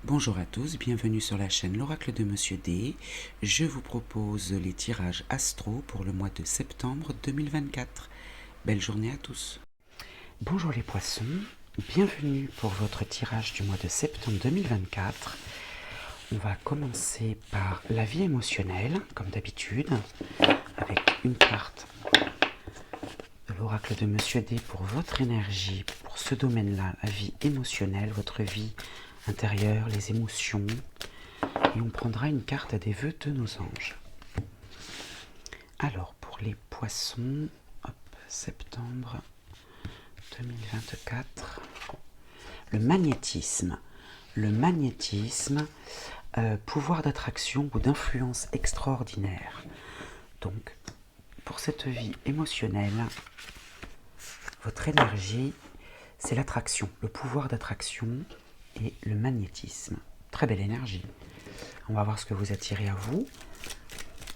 Bonjour à tous, bienvenue sur la chaîne L'Oracle de Monsieur D. Je vous propose les tirages astro pour le mois de septembre 2024. Belle journée à tous. Bonjour les poissons, bienvenue pour votre tirage du mois de septembre 2024. On va commencer par la vie émotionnelle, comme d'habitude, avec une carte de l'Oracle de Monsieur D pour votre énergie, pour ce domaine-là, la vie émotionnelle, votre vie intérieure, les émotions. Et on prendra une carte des vœux de nos anges. Alors, pour les poissons, hop, septembre 2024, le magnétisme. Le magnétisme, pouvoir d'attraction ou d'influence extraordinaire. Donc, pour cette vie émotionnelle, votre énergie, c'est l'attraction, le pouvoir d'attraction et le magnétisme. Très belle énergie. On va voir ce que vous attirez à vous.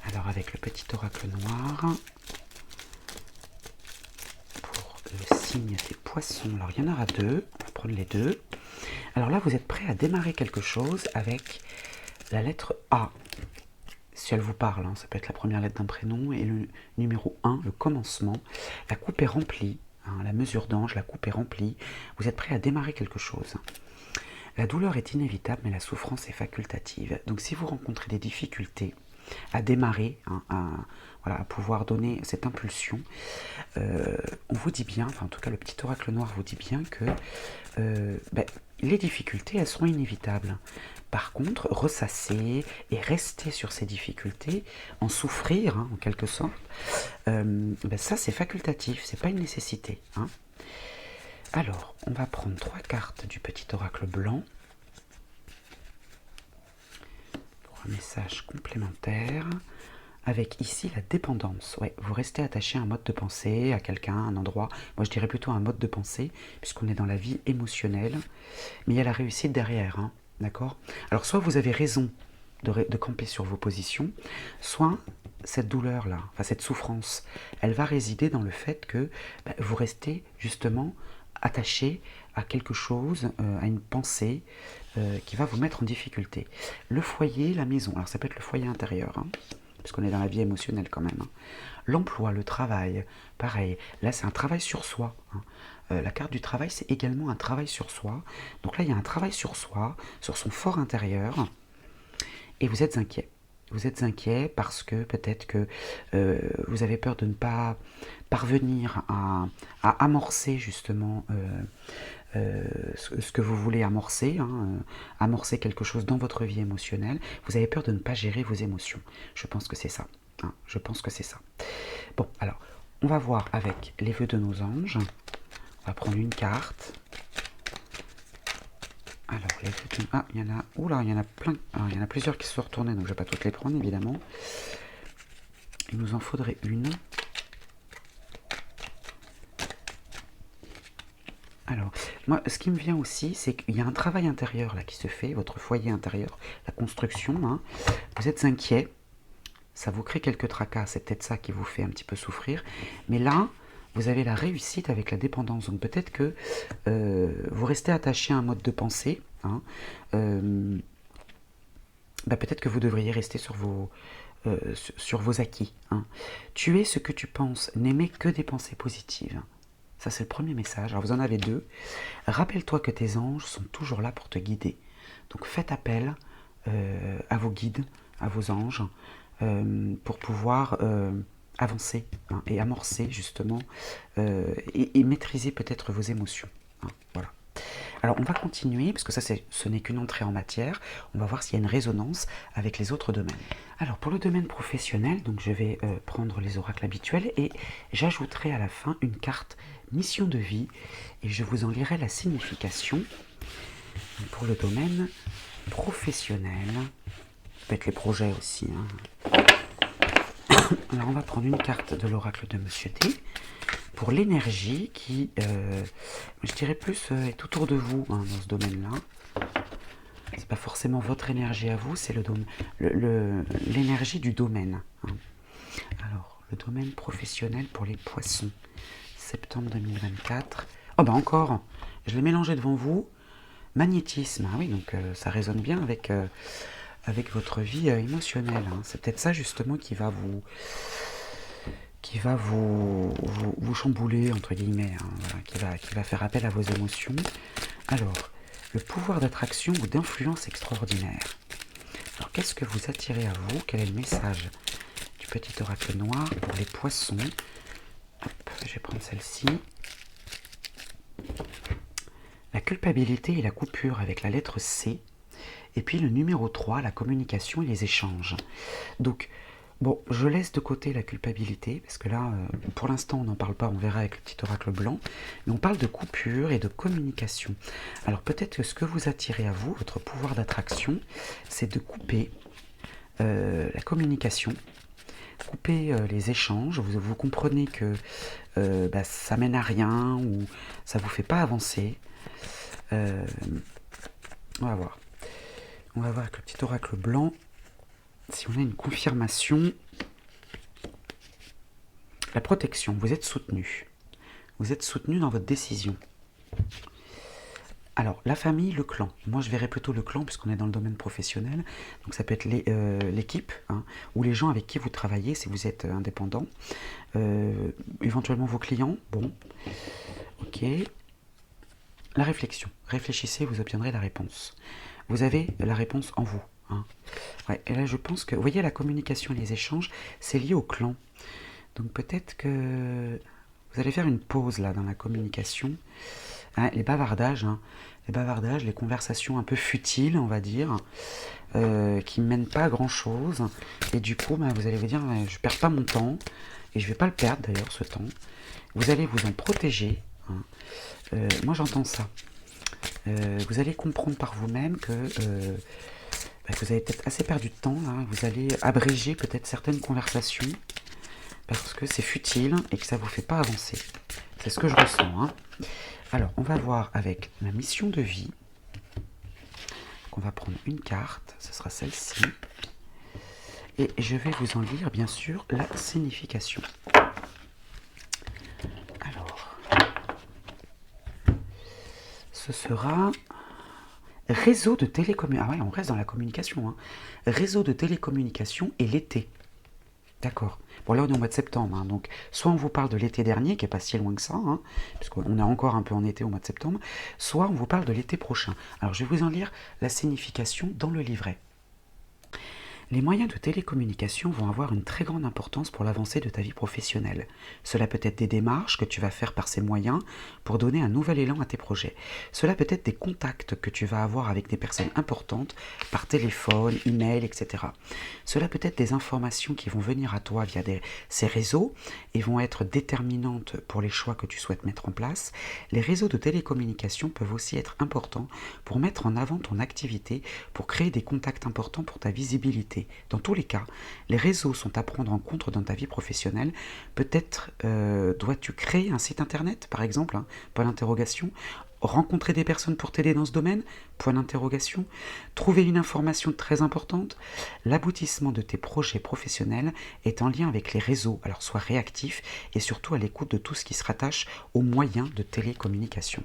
Alors avec le petit oracle noir, pour le signe des poissons, alors il y en aura deux, on va prendre les deux. Alors là vous êtes prêt à démarrer quelque chose avec la lettre A. Si elle vous parle, hein, ça peut être la première lettre d'un prénom et le numéro 1, le commencement. La coupe est remplie, hein, la mesure d'ange, la coupe est remplie. Vous êtes prêt à démarrer quelque chose. La douleur est inévitable, mais la souffrance est facultative. Donc si vous rencontrez des difficultés à démarrer, hein, à pouvoir donner cette impulsion, on vous dit bien, enfin en tout cas le petit oracle noir vous dit bien que les difficultés, elles seront inévitables. Par contre, ressasser et rester sur ces difficultés, en souffrir, hein, en quelque sorte, ça c'est facultatif, c'est pas une nécessité. Hein. Alors, on va prendre 3 cartes du petit oracle blanc pour un message complémentaire, avec ici la dépendance. Ouais, vous restez attaché à un mode de pensée, à quelqu'un, à un endroit. Moi, je dirais plutôt un mode de pensée, puisqu'on est dans la vie émotionnelle, mais il y a la réussite derrière, hein, d'accord? Alors, soit vous avez raison de camper sur vos positions, soit cette douleur-là, enfin cette souffrance, elle va résider dans le fait que vous restez justement attaché à quelque chose, à une pensée qui va vous mettre en difficulté. Le foyer, la maison, alors ça peut être le foyer intérieur, hein, puisqu'on est dans la vie émotionnelle quand même. Hein. L'emploi, le travail, pareil, là c'est un travail sur soi. Hein. La carte du travail, c'est également un travail sur soi. Donc là, il y a un travail sur soi, sur son fort intérieur, et vous êtes inquiet. Vous êtes inquiet parce que peut-être que vous avez peur de ne pas parvenir à amorcer justement ce que vous voulez amorcer, hein, amorcer quelque chose dans votre vie émotionnelle. Vous avez peur de ne pas gérer vos émotions. Je pense que c'est ça. Hein, je pense que c'est ça. Bon, alors, on va voir avec les vœux de nos anges. On va prendre une carte. Alors, les vœux de... Ah, il y en a... Oula, il y en a plein. Alors, il y en a plusieurs qui se sont retournés, donc je ne vais pas toutes les prendre, évidemment. Il nous en faudrait une. Alors, moi, ce qui me vient aussi, c'est qu'il y a un travail intérieur là qui se fait, votre foyer intérieur, la construction. Hein. Vous êtes inquiet, ça vous crée quelques tracas, c'est peut-être ça qui vous fait un petit peu souffrir. Mais là, vous avez la réussite avec la dépendance. Donc peut-être que vous restez attaché à un mode de pensée. Hein. Peut-être que vous devriez rester sur vos acquis. Hein. Tu es ce que tu penses, n'aimez que des pensées positives. Ça, c'est le premier message. Alors, vous en avez deux. Rappelle-toi que tes anges sont toujours là pour te guider. Donc, faites appel à vos guides, à vos anges, pour pouvoir avancer, hein, et amorcer, justement, et maîtriser peut-être vos émotions. Hein, voilà. Alors, on va continuer, parce que ça, ce n'est qu'une entrée en matière. On va voir s'il y a une résonance avec les autres domaines. Alors, pour le domaine professionnel, donc je vais prendre les oracles habituels et j'ajouterai à la fin une carte mission de vie et je vous en lirai la signification. Pour le domaine professionnel, ça peut être les projets aussi. Hein. Alors, on va prendre une carte de l'oracle de Monsieur D pour l'énergie qui, je dirais plus, est autour de vous, hein, dans ce domaine-là. C'est pas forcément votre énergie à vous, c'est l'énergie du domaine. Hein. Alors, le domaine professionnel pour les poissons, septembre 2024. Oh bah encore, je l'ai mélangé devant vous, Magnétisme, ah oui, donc ça résonne bien avec votre vie émotionnelle, hein. C'est peut-être ça justement qui va vous chambouler, entre guillemets, hein, voilà, qui va faire appel à vos émotions. Alors, le pouvoir d'attraction ou d'influence extraordinaire. Alors, qu'est-ce que vous attirez à vous? Quel est le message du petit oracle noir pour les poissons? Hop, je vais prendre celle-ci. La culpabilité et la coupure avec la lettre C. Et puis le numéro 3, la communication et les échanges. Donc, bon, je laisse de côté la culpabilité, parce que là, pour l'instant, on n'en parle pas, on verra avec le petit oracle blanc, mais on parle de coupure et de communication. Alors peut-être que ce que vous attirez à vous, votre pouvoir d'attraction, c'est de couper la communication, couper les échanges. Vous comprenez que ça mène à rien, ou ça vous fait pas avancer. On va voir. On va voir avec le petit oracle blanc si on a une confirmation. La protection, vous êtes soutenu. Vous êtes soutenu dans votre décision. Alors, la famille, le clan. Moi, je verrais plutôt le clan puisqu'on est dans le domaine professionnel. Donc, ça peut être l'équipe, hein, ou les gens avec qui vous travaillez si vous êtes indépendant. Éventuellement vos clients. Bon, ok. La réflexion. Réfléchissez, vous obtiendrez la réponse. Vous avez la réponse en vous. Hein. Ouais, et là, je pense que, vous voyez, la communication et les échanges, c'est lié au clan. Donc, peut-être que vous allez faire une pause, là, dans la communication. Hein, les bavardages, les conversations un peu futiles, on va dire, qui ne mènent pas à grand-chose. Et du coup, vous allez vous dire, je ne perds pas mon temps, et je ne vais pas le perdre, d'ailleurs, ce temps. Vous allez vous en protéger. Hein. Moi, j'entends ça. Vous allez comprendre par vous-même que vous avez peut-être assez perdu de temps, là. Vous allez abréger peut-être certaines conversations parce que c'est futile et que ça ne vous fait pas avancer. C'est ce que je ressens. Hein. Alors, on va voir avec la mission de vie. Donc, on va prendre une carte, ce sera celle-ci. Et je vais vous en lire, bien sûr, la signification. Alors, ce sera réseau de télécommunication. Ah ouais, on reste dans la communication. Hein. Réseau de télécommunication et l'été. D'accord. Bon, là, on est au mois de septembre. Hein, donc, soit on vous parle de l'été dernier, qui n'est pas si loin que ça, hein, puisqu'on est encore un peu en été au mois de septembre, soit on vous parle de l'été prochain. Alors, je vais vous en lire la signification dans le livret. Les moyens de télécommunication vont avoir une très grande importance pour l'avancée de ta vie professionnelle. Cela peut être des démarches que tu vas faire par ces moyens pour donner un nouvel élan à tes projets. Cela peut être des contacts que tu vas avoir avec des personnes importantes par téléphone, email, etc. Cela peut être des informations qui vont venir à toi via ces réseaux et vont être déterminantes pour les choix que tu souhaites mettre en place. Les réseaux de télécommunication peuvent aussi être importants pour mettre en avant ton activité, pour créer des contacts importants pour ta visibilité. Dans tous les cas, les réseaux sont à prendre en compte dans ta vie professionnelle. Peut-être dois-tu créer un site internet, par exemple, hein, point d'interrogation. Rencontrer des personnes pour t'aider dans ce domaine, point d'interrogation. Trouver une information très importante. L'aboutissement de tes projets professionnels est en lien avec les réseaux, alors sois réactif et surtout à l'écoute de tout ce qui se rattache aux moyens de télécommunication.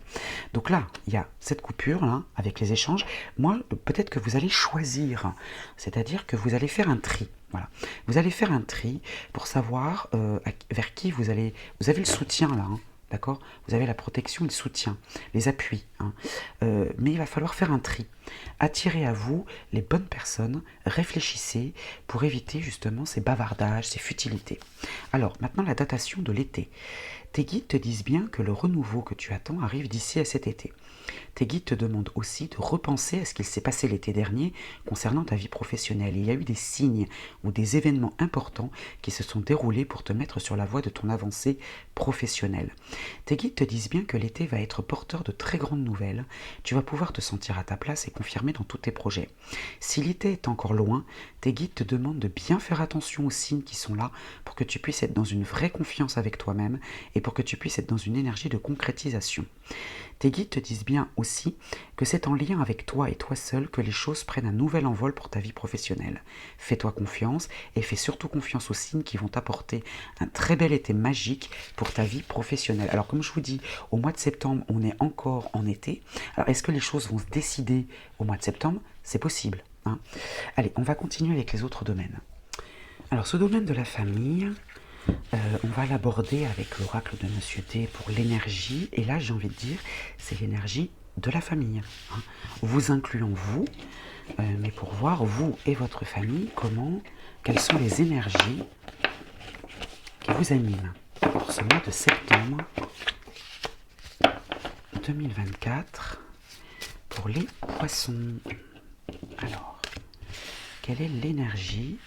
Donc là, il y a cette coupure là, avec les échanges. Moi, peut-être que vous allez choisir, c'est-à-dire que vous allez faire un tri. Voilà. Vous allez faire un tri pour savoir vers qui vous avez le soutien là. Hein. D'accord? Vous avez la protection et le soutien, les appuis. Hein. Mais il va falloir faire un tri. Attirez à vous les bonnes personnes, réfléchissez pour éviter justement ces bavardages, ces futilités. Alors, maintenant la datation de l'été. Tes guides te disent bien que le renouveau que tu attends arrive d'ici à cet été. Tes guides te demandent aussi de repenser à ce qu'il s'est passé l'été dernier concernant ta vie professionnelle. Il y a eu des signes ou des événements importants qui se sont déroulés pour te mettre sur la voie de ton avancée professionnelle. Tes guides te disent bien que l'été va être porteur de très grandes nouvelles. Tu vas pouvoir te sentir à ta place et confirmer dans tous tes projets. Si l'été est encore loin, tes guides te demandent de bien faire attention aux signes qui sont là pour que tu puisses être dans une vraie confiance avec toi-même et pour que tu puisses être dans une énergie de concrétisation. Tes guides te disent bien aussi que c'est en lien avec toi et toi seul que les choses prennent un nouvel envol pour ta vie professionnelle. Fais-toi confiance et fais surtout confiance aux signes qui vont t'apporter un très bel été magique pour ta vie professionnelle. Alors comme je vous dis, au mois de septembre, on est encore en été. Alors est-ce que les choses vont se décider au mois de septembre? C'est possible, hein. Allez, on va continuer avec les autres domaines. Alors ce domaine de la famille, on va l'aborder avec l'oracle de Monsieur D pour l'énergie. Et là, j'ai envie de dire, c'est l'énergie de la famille, hein. Vous incluant vous, mais pour voir vous et votre famille, quelles sont les énergies qui vous animent pour ce mois de septembre 2024 pour les poissons. Alors, quelle est l'énergie?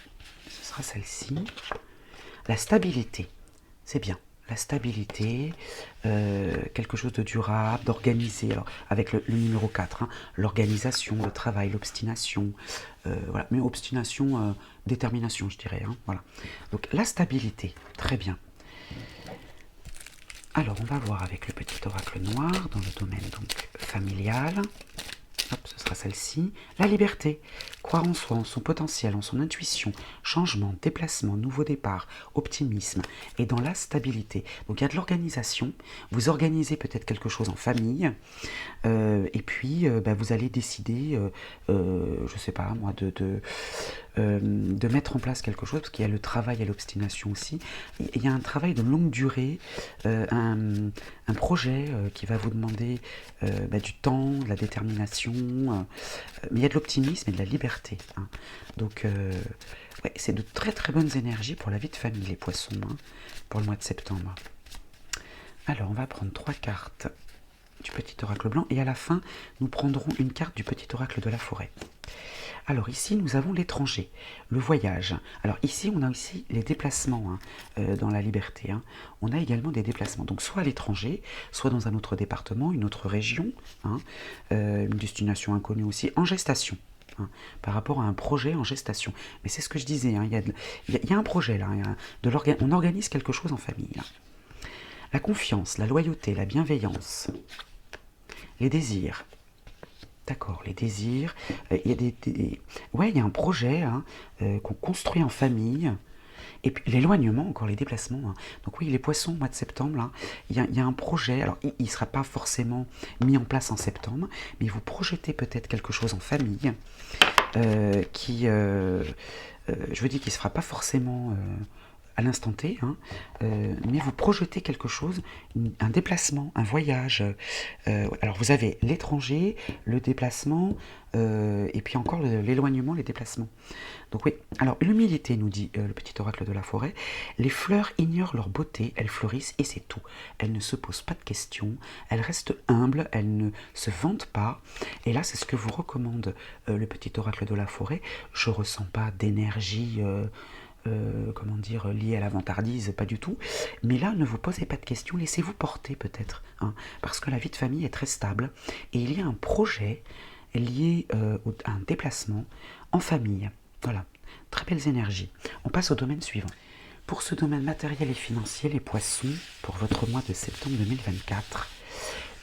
Ce sera celle-ci. La stabilité, c'est bien. La stabilité, quelque chose de durable, d'organisé. Alors, avec le numéro 4, hein, l'organisation, le travail, l'obstination. Voilà. Mais obstination, détermination, je dirais, hein, voilà. Donc, la stabilité, très bien. Alors, on va voir avec le petit oracle noir dans le domaine donc familial. Hop, ce sera celle-ci. La liberté. Croire en soi, en son potentiel, en son intuition. Changement, déplacement, nouveau départ, optimisme. Et dans la stabilité. Donc il y a de l'organisation. Vous organisez peut-être quelque chose en famille. Et puis vous allez décider, je ne sais pas moi, de mettre en place quelque chose. Parce qu'il y a le travail et l'obstination aussi. Il y a un travail de longue durée. Un projet qui va vous demander du temps, de la détermination, mais il y a de l'optimisme et de la liberté, hein. Donc ouais, c'est de très très bonnes énergies pour la vie de famille, les poissons, hein, pour le mois de septembre. Alors on va prendre 3 cartes du petit oracle blanc et à la fin nous prendrons une carte du petit oracle de la forêt. Alors ici, nous avons l'étranger, le voyage. Alors ici, on a aussi les déplacements, hein, dans la liberté, hein. On a également des déplacements, donc soit à l'étranger, soit dans un autre département, une autre région, hein, une destination inconnue aussi, en gestation, hein, par rapport à un projet en gestation. Mais c'est ce que je disais, hein, il y a un projet là, on organise quelque chose en famille, là. La confiance, la loyauté, la bienveillance, les désirs. D'accord, les désirs. Il y a ouais, il y a un projet, hein, qu'on construit en famille. Et puis l'éloignement, encore les déplacements, hein. Donc oui, les poissons, au mois de septembre, là, il y a un projet. Alors, il ne sera pas forcément mis en place en septembre, mais vous projetez peut-être quelque chose en famille je veux dire, qui ne se fera pas forcément à l'instant T, hein, mais vous projetez quelque chose, un déplacement, un voyage. Alors vous avez l'étranger, le déplacement, et puis encore l'éloignement, les déplacements. Donc oui, alors l'humilité, nous dit le petit oracle de la forêt, les fleurs ignorent leur beauté, elles fleurissent et c'est tout. Elles ne se posent pas de questions, elles restent humbles, elles ne se vantent pas. Et là, c'est ce que vous recommande le petit oracle de la forêt. Je ressens pas d'énergie... comment dire, lié à la vantardise, pas du tout. Mais là, ne vous posez pas de questions, laissez-vous porter peut-être, hein, parce que la vie de famille est très stable et il y a un projet lié à un déplacement en famille. Voilà, très belles énergies. On passe au domaine suivant. Pour ce domaine matériel et financier, les poissons, pour votre mois de septembre 2024,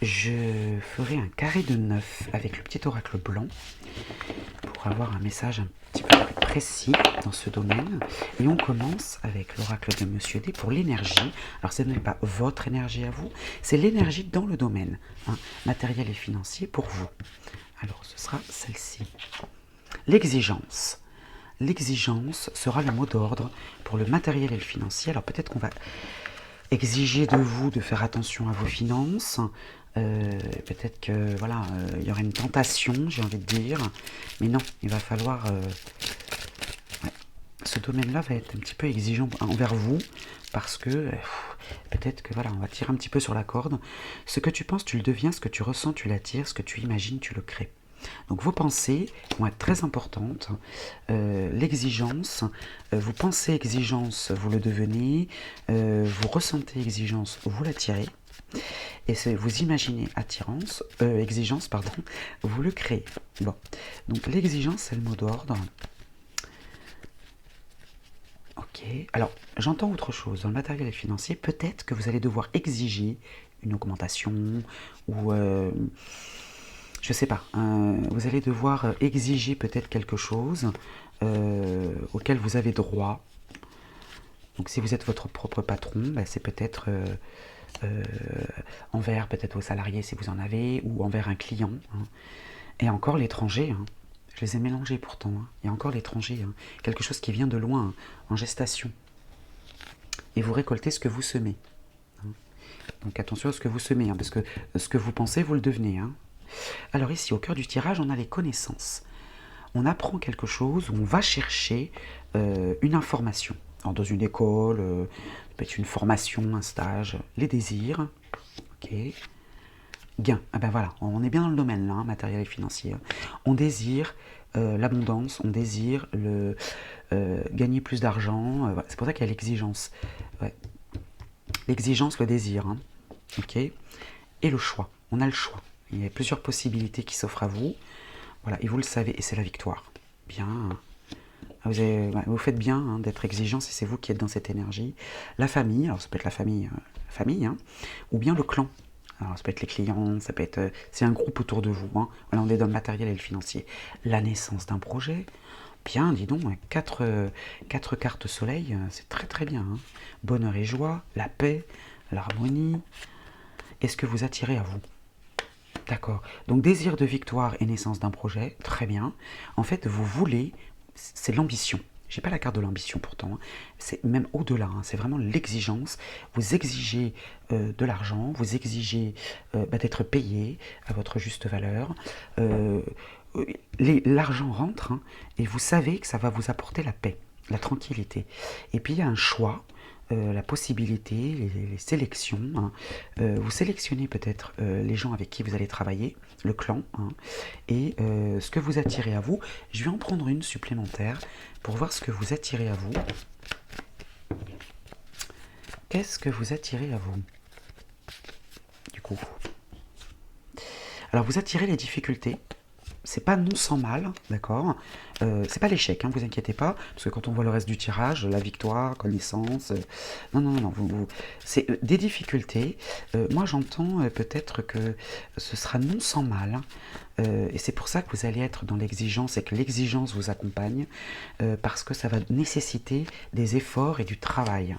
je ferai un carré de 9 avec le petit oracle blanc pour avoir un message un petit peu plus précis dans ce domaine. Et on commence avec l'oracle de Monsieur D pour l'énergie. Alors ce n'est pas votre énergie à vous, c'est l'énergie dans le domaine, hein, matériel et financier pour vous. Alors ce sera celle-ci. L'exigence. L'exigence sera le mot d'ordre pour le matériel et le financier. Alors peut-être qu'on va exiger de vous de faire attention à vos finances. Peut-être que voilà, il y aura une tentation, j'ai envie de dire, mais non, il va falloir ouais, ce domaine-là va être un petit peu exigeant envers vous parce que peut-être que voilà, on va tirer un petit peu sur la corde. Ce que tu penses, tu le deviens, ce que tu ressens, tu l'attires, ce que tu imagines, tu le crées. Donc vos pensées vont être très importantes. L'exigence, vous pensez exigence, vous le devenez. Vous ressentez exigence, vous l'attirez. Et vous imaginez exigence, pardon, vous le créez. Bon, donc l'exigence, c'est le mot d'ordre. Ok, alors j'entends autre chose. Dans le matériel et financier, peut-être que vous allez devoir exiger une augmentation ou je sais pas, vous allez devoir exiger peut-être quelque chose auquel vous avez droit. Donc si vous êtes votre propre patron, bah, c'est peut-être envers peut-être vos salariés si vous en avez, ou envers un client. Hein. Et encore l'étranger, hein. Je les ai mélangés pourtant. Hein. Il y a encore l'étranger, hein. Quelque chose qui vient de loin, hein, en gestation. Et vous récoltez ce que vous semez. Hein. Donc attention à ce que vous semez, hein, parce que ce que vous pensez, vous le devenez. Hein. Alors ici, au cœur du tirage, on a les connaissances. On apprend quelque chose, on va chercher une information. Alors, dans une école, ça peut être une formation, un stage, les désirs. Ok. Gain. Ah ben voilà, on est bien dans le domaine là, hein, matériel et financier. On désire l'abondance, on désire gagner plus d'argent. Voilà. C'est pour ça qu'il y a l'exigence. Ouais. L'exigence, le désir. Hein. Ok. Et le choix. On a le choix. Il y a plusieurs possibilités qui s'offrent à vous. Voilà, et vous le savez, et c'est la victoire. Bien. Vous faites bien hein, d'être exigeant si c'est vous qui êtes dans cette énergie. La famille, alors ça peut être la famille, hein, ou bien le clan. Alors ça peut être les clients, ça peut être... c'est un groupe autour de vous. Hein. Voilà, on est dans le matériel et le financier. La naissance d'un projet. Bien, dis donc, 4 cartes soleil, c'est très très bien. Hein. Bonheur et joie, la paix, l'harmonie. Est-ce que vous attirez à vous? D'accord. Donc désir de victoire et naissance d'un projet, très bien. En fait, vous voulez, c'est l'ambition. J'ai pas la carte de l'ambition pourtant. Hein. C'est même au-delà. Hein. C'est vraiment l'exigence. Vous exigez de l'argent, vous exigez d'être payé à votre juste valeur. L'argent rentre hein, et vous savez que ça va vous apporter la paix, la tranquillité. Et puis il y a un choix. La possibilité, les sélections. Hein. Vous sélectionnez peut-être les gens avec qui vous allez travailler, le clan, hein, et ce que vous attirez à vous. Je vais en prendre une supplémentaire pour voir ce que vous attirez à vous. Qu'est-ce que vous attirez à vous, du coup? Alors vous attirez les difficultés. C'est pas non sans mal, d'accord. C'est pas l'échec, hein, vous inquiétez pas, parce que quand on voit le reste du tirage, la victoire, connaissance, non, c'est des difficultés. Moi j'entends peut-être que ce sera non sans mal, hein, et c'est pour ça que vous allez être dans l'exigence et que l'exigence vous accompagne, parce que ça va nécessiter des efforts et du travail.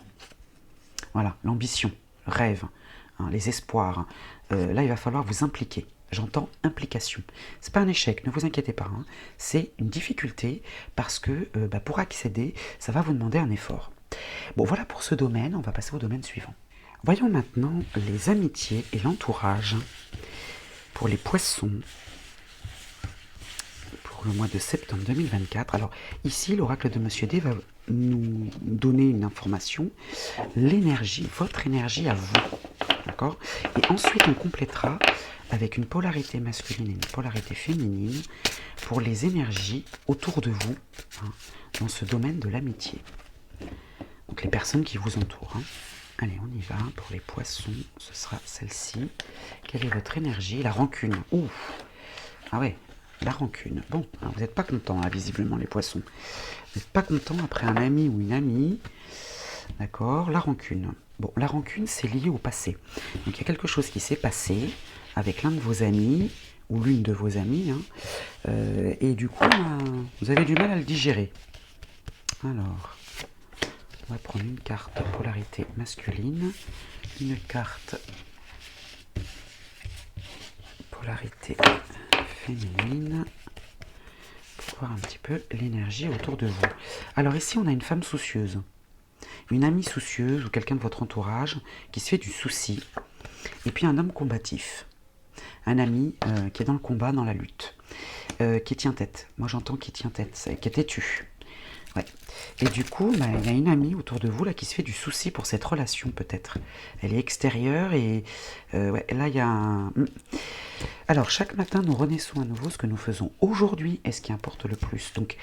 Voilà, l'ambition, le rêve, hein, les espoirs. Là il va falloir vous impliquer. J'entends implication. C'est pas un échec, ne vous inquiétez pas. Hein. C'est une difficulté parce que pour accéder, ça va vous demander un effort. Bon, voilà pour ce domaine. On va passer au domaine suivant. Voyons maintenant les amitiés et l'entourage pour les poissons pour le mois de septembre 2024. Alors ici, l'oracle de Monsieur D va nous donner une information. L'énergie, votre énergie à vous. D'accord ? Et ensuite, on complétera avec une polarité masculine et une polarité féminine pour les énergies autour de vous, hein, dans ce domaine de l'amitié. Donc les personnes qui vous entourent. Hein. Allez, on y va. Pour les poissons, ce sera celle-ci. Quelle est votre énergie? La rancune. Ouh. Ah ouais, la rancune. Bon, hein, vous n'êtes pas content, hein, visiblement, les poissons. Vous n'êtes pas content après un ami ou une amie. D'accord, la rancune. Bon, la rancune, c'est lié au passé. Donc il y a quelque chose qui s'est passé avec l'un de vos amis, ou l'une de vos amies, hein, et du coup, vous avez du mal à le digérer. Alors, on va prendre une carte polarité masculine, une carte polarité féminine, pour voir un petit peu l'énergie autour de vous. Alors ici, on a une femme soucieuse, une amie soucieuse, ou quelqu'un de votre entourage qui se fait du souci, et puis un homme combatif. Un ami qui est dans le combat, dans la lutte, qui tient tête. Moi j'entends qui tient tête, qui est têtu. Ouais. Et du coup, il y a une amie autour de vous là qui se fait du souci pour cette relation peut-être. Elle est extérieure et ouais, là il y a un... Alors chaque matin nous renaissons à nouveau. Ce que nous faisons aujourd'hui est ce qui importe le plus. Donc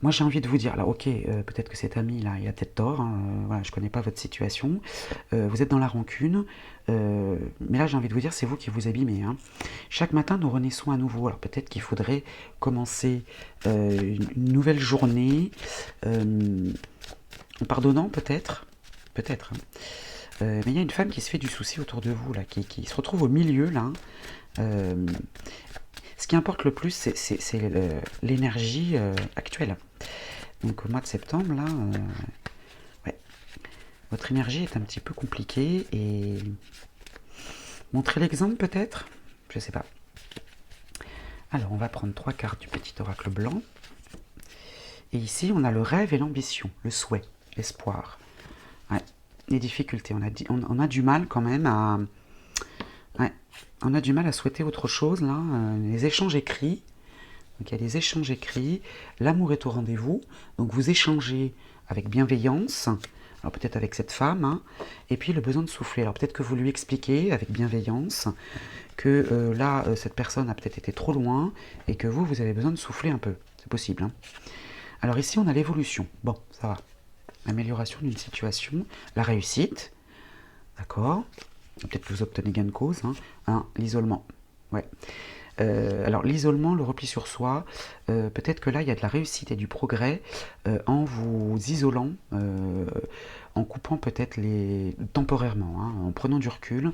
moi j'ai envie de vous dire, là ok, peut-être que cet ami là il a peut-être tort, hein, voilà, je connais pas votre situation, vous êtes dans la rancune, mais là j'ai envie de vous dire c'est vous qui vous abîmez. Hein. Chaque matin nous renaissons à nouveau, alors peut-être qu'il faudrait commencer une nouvelle journée en pardonnant peut-être, hein. Mais il y a une femme qui se fait du souci autour de vous là, qui se retrouve au milieu là, Euh, Ce qui importe le plus, c'est l'énergie actuelle. Donc au mois de septembre, là, ouais, votre énergie est un petit peu compliquée et montrer l'exemple peut-être, je sais pas. Alors on va prendre 3 cartes du petit oracle blanc. Et ici on a le rêve et l'ambition, le souhait, l'espoir. Ouais, les difficultés, on a du mal quand même à... Ouais, on a du mal à souhaiter autre chose là, les échanges écrits. Donc il y a des échanges écrits, l'amour est au rendez-vous, donc vous échangez avec bienveillance, alors peut-être avec cette femme, hein, et puis le besoin de souffler. Alors peut-être que vous lui expliquez avec bienveillance que là, cette personne a peut-être été trop loin, et que vous avez besoin de souffler un peu, c'est possible. Hein. Alors ici on a l'évolution, bon ça va, l'amélioration d'une situation, la réussite, d'accord, peut-être que vous obtenez gain de cause, hein, l'isolement, ouais. Alors l'isolement, le repli sur soi, peut-être que là il y a de la réussite et du progrès en vous isolant, en coupant peut-être temporairement, hein, en prenant du recul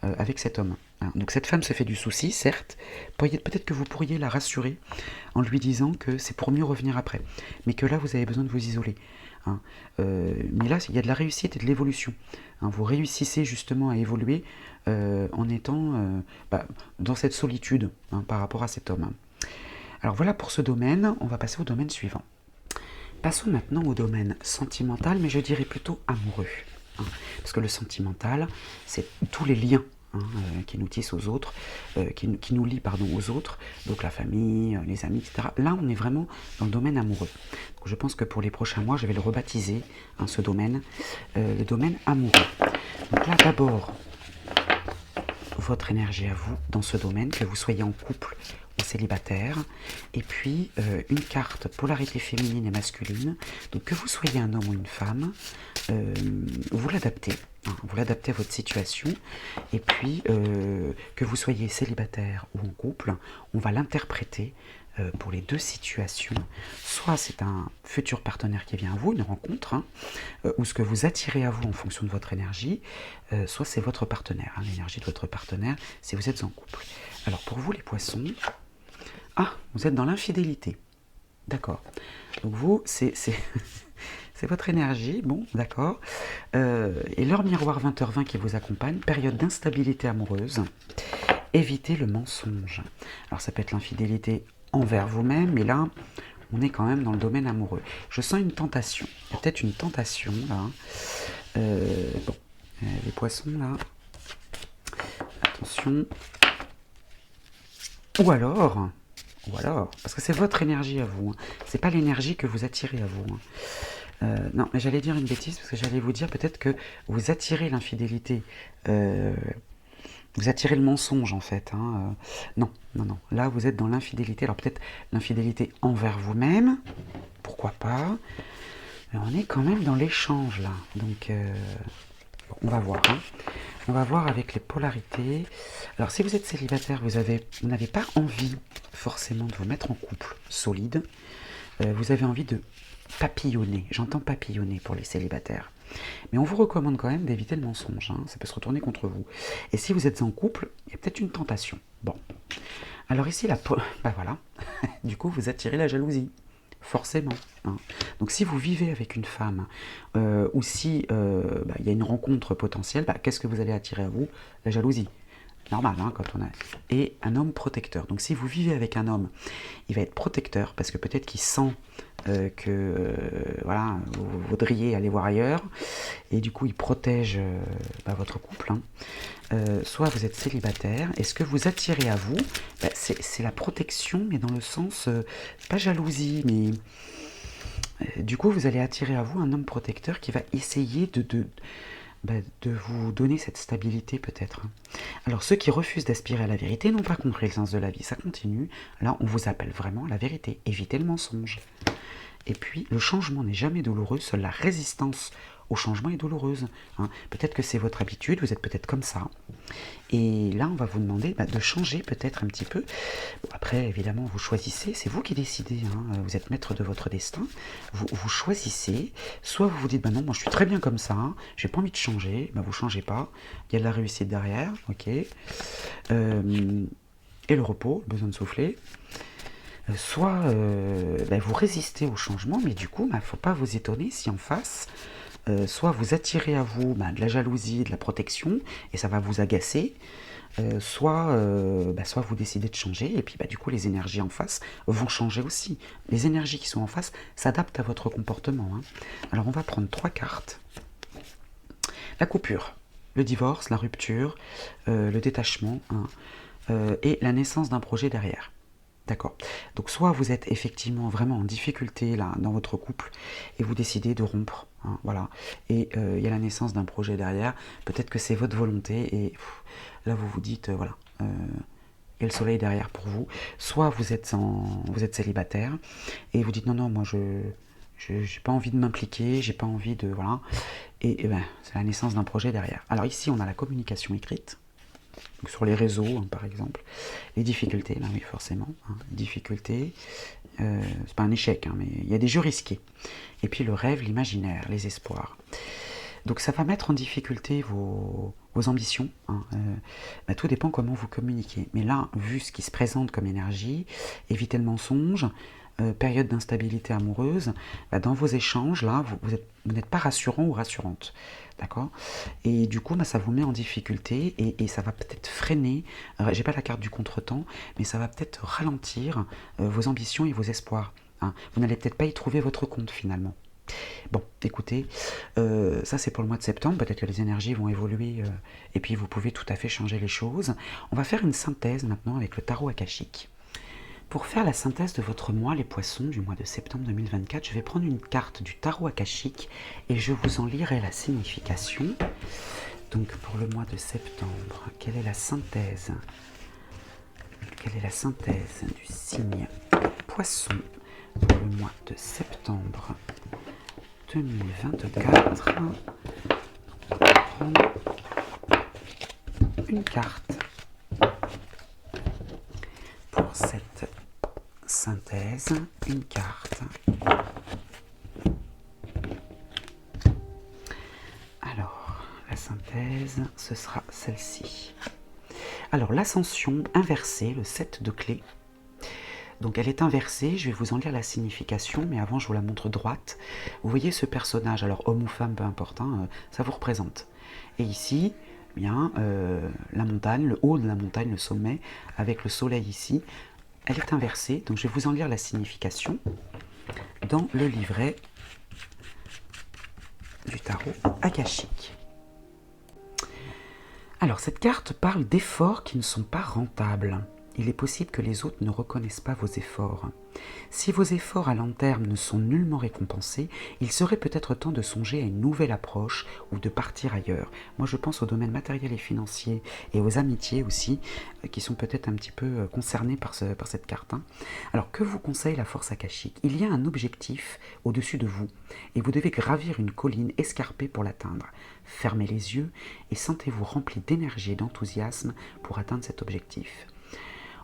avec cet homme. Hein. Donc cette femme se fait du souci, certes, peut-être que vous pourriez la rassurer en lui disant que c'est pour mieux revenir après, mais que là vous avez besoin de vous isoler. Hein. Mais là il y a de la réussite et de l'évolution. Hein. Vous réussissez justement à évoluer en étant dans cette solitude hein, par rapport à cet homme. Hein. Alors voilà pour ce domaine, on va passer au domaine suivant. Passons maintenant au domaine sentimental, mais je dirais plutôt amoureux. Hein, parce que le sentimental, c'est tous les liens hein, qui nous tissent aux autres, qui nous lient aux autres, donc la famille, les amis, etc. Là, on est vraiment dans le domaine amoureux. Donc, je pense que pour les prochains mois, je vais le rebaptiser, hein, ce domaine, le domaine amoureux. Donc là, d'abord, votre énergie à vous dans ce domaine, que vous soyez en couple ou célibataire, et puis une carte polarité féminine et masculine, donc que vous soyez un homme ou une femme, vous l'adaptez à votre situation, et puis que vous soyez célibataire ou en couple, on va l'interpréter pour les deux situations. Soit c'est un futur partenaire qui vient à vous, une rencontre, hein, ou ce que vous attirez à vous en fonction de votre énergie, soit c'est votre partenaire, hein, l'énergie de votre partenaire, si vous êtes en couple. Alors pour vous les poissons, vous êtes dans l'infidélité. D'accord. Donc vous, c'est votre énergie, bon, d'accord. Et l'heure miroir 20h20 qui vous accompagne, période d'instabilité amoureuse, évitez le mensonge. Alors ça peut être l'infidélité envers vous-même, mais là, on est quand même dans le domaine amoureux. Je sens une tentation. Il y a peut-être une tentation, là. Les poissons, là. Attention. Ou alors, parce que c'est votre énergie à vous. Hein. C'est pas l'énergie que vous attirez à vous. Hein. Non, mais j'allais dire une bêtise, parce que j'allais vous dire peut-être que vous attirez l'infidélité. Vous attirez le mensonge en fait. Hein. Non. Là, vous êtes dans l'infidélité. Alors peut-être l'infidélité envers vous-même, pourquoi pas. Mais on est quand même dans l'échange là. Donc, on va voir. Hein. On va voir avec les polarités. Alors si vous êtes célibataire, vous n'avez pas envie forcément de vous mettre en couple solide. Vous avez envie de papillonner. J'entends papillonner pour les célibataires. Mais on vous recommande quand même d'éviter le mensonge, hein, ça peut se retourner contre vous. Et si vous êtes en couple, il y a peut-être une tentation. Bon. Alors ici, voilà. Du coup, vous attirez la jalousie. Forcément. Hein. Donc si vous vivez avec une femme, ou si il y a une rencontre potentielle, qu'est-ce que vous allez attirer à vous? La jalousie. Normal, hein, quand on a... Et un homme protecteur. Donc si vous vivez avec un homme, il va être protecteur, parce que peut-être qu'il sent que voilà, vous voudriez aller voir ailleurs, et du coup il protège votre couple. Hein. Soit vous êtes célibataire, et ce que vous attirez à vous, c'est la protection, mais dans le sens, pas jalousie, mais du coup vous allez attirer à vous un homme protecteur qui va essayer de vous donner cette stabilité peut-être. Alors ceux qui refusent d'aspirer à la vérité n'ont pas compris le sens de la vie, ça continue. Là on vous appelle vraiment à la vérité, évitez le mensonge. Et puis le changement n'est jamais douloureux, seule la résistance au changement est douloureuse. Hein. Peut-être que c'est votre habitude, vous êtes peut-être comme ça. Et là, on va vous demander de changer peut-être un petit peu. Bon, après, évidemment, vous choisissez, c'est vous qui décidez, hein. Vous êtes maître de votre destin. Vous choisissez, soit vous vous dites, non, moi je suis très bien comme ça, hein. J'ai pas envie de changer, vous changez pas, il y a de la réussite derrière, ok. Et le repos, le besoin de souffler. Soit vous résistez au changement, mais du coup, il ne faut pas vous étonner si en face, soit vous attirez à vous de la jalousie, de la protection, et ça va vous agacer, soit vous décidez de changer, et puis du coup, les énergies en face vont changer aussi. Les énergies qui sont en face s'adaptent à votre comportement. Hein. Alors, on va prendre 3 cartes. La coupure, le divorce, la rupture, le détachement, hein, et la naissance d'un projet derrière. D'accord. Donc soit vous êtes effectivement vraiment en difficulté là dans votre couple et vous décidez de rompre, hein, voilà. Et il y a la naissance d'un projet derrière. Peut-être que c'est votre volonté et là vous vous dites voilà. Il y a le soleil derrière pour vous. Soit vous êtes célibataire et vous dites non moi j'ai pas envie de m'impliquer, j'ai pas envie de voilà. Et c'est la naissance d'un projet derrière. Alors ici on a la communication écrite. Donc sur les réseaux, hein, par exemple, les difficultés, là oui forcément, hein, difficultés, c'est pas un échec, hein, mais il y a des jeux risqués. Et puis le rêve, l'imaginaire, les espoirs. Donc ça va mettre en difficulté vos ambitions, hein, tout dépend comment vous communiquez. Mais là, vu ce qui se présente comme énergie, évitez le mensonge, période d'instabilité amoureuse, dans vos échanges, là, vous n'êtes pas rassurant ou rassurante. D'accord. Et du coup, ça vous met en difficulté et ça va peut-être freiner, j'ai pas la carte du contretemps, mais ça va peut-être ralentir vos ambitions et vos espoirs. Hein. Vous n'allez peut-être pas y trouver votre compte finalement. Bon, écoutez, ça c'est pour le mois de septembre, peut-être que les énergies vont évoluer et puis vous pouvez tout à fait changer les choses. On va faire une synthèse maintenant avec le tarot akashique. Pour faire la synthèse de votre mois, les poissons, du mois de septembre 2024, je vais prendre une carte du tarot akashique et je vous en lirai la signification. Donc pour le mois de septembre, quelle est la synthèse? Quelle est la synthèse du signe poisson pour le mois de septembre 2024? On va prendre une carte pour cette synthèse, une carte. Alors, la synthèse, ce sera celle-ci. Alors, l'ascension inversée, le 7 de clés. Donc, elle est inversée, je vais vous en lire la signification, mais avant, je vous la montre droite. Vous voyez ce personnage, alors homme ou femme, peu importe, hein, ça vous représente. Et ici, bien, la montagne, le haut de la montagne, le sommet, avec le soleil ici, elle est inversée, donc je vais vous en lire la signification dans le livret du tarot akashique. Alors, cette carte parle d'efforts qui ne sont pas rentables. Il est possible que les autres ne reconnaissent pas vos efforts. Si vos efforts à long terme ne sont nullement récompensés, il serait peut-être temps de songer à une nouvelle approche ou de partir ailleurs. Moi, je pense au domaine matériel et financier et aux amitiés aussi, qui sont peut-être un petit peu concernés par cette carte. Hein. Alors, que vous conseille la force akashique? Il y a un objectif au-dessus de vous et vous devez gravir une colline escarpée pour l'atteindre. Fermez les yeux et sentez-vous rempli d'énergie et d'enthousiasme pour atteindre cet objectif.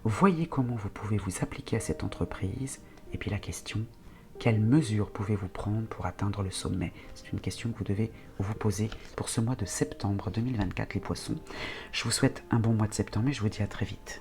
Voyez comment vous pouvez vous appliquer à cette entreprise. Et puis la question, quelles mesures pouvez-vous prendre pour atteindre le sommet? C'est une question que vous devez vous poser pour ce mois de septembre 2024, les poissons. Je vous souhaite un bon mois de septembre et je vous dis à très vite.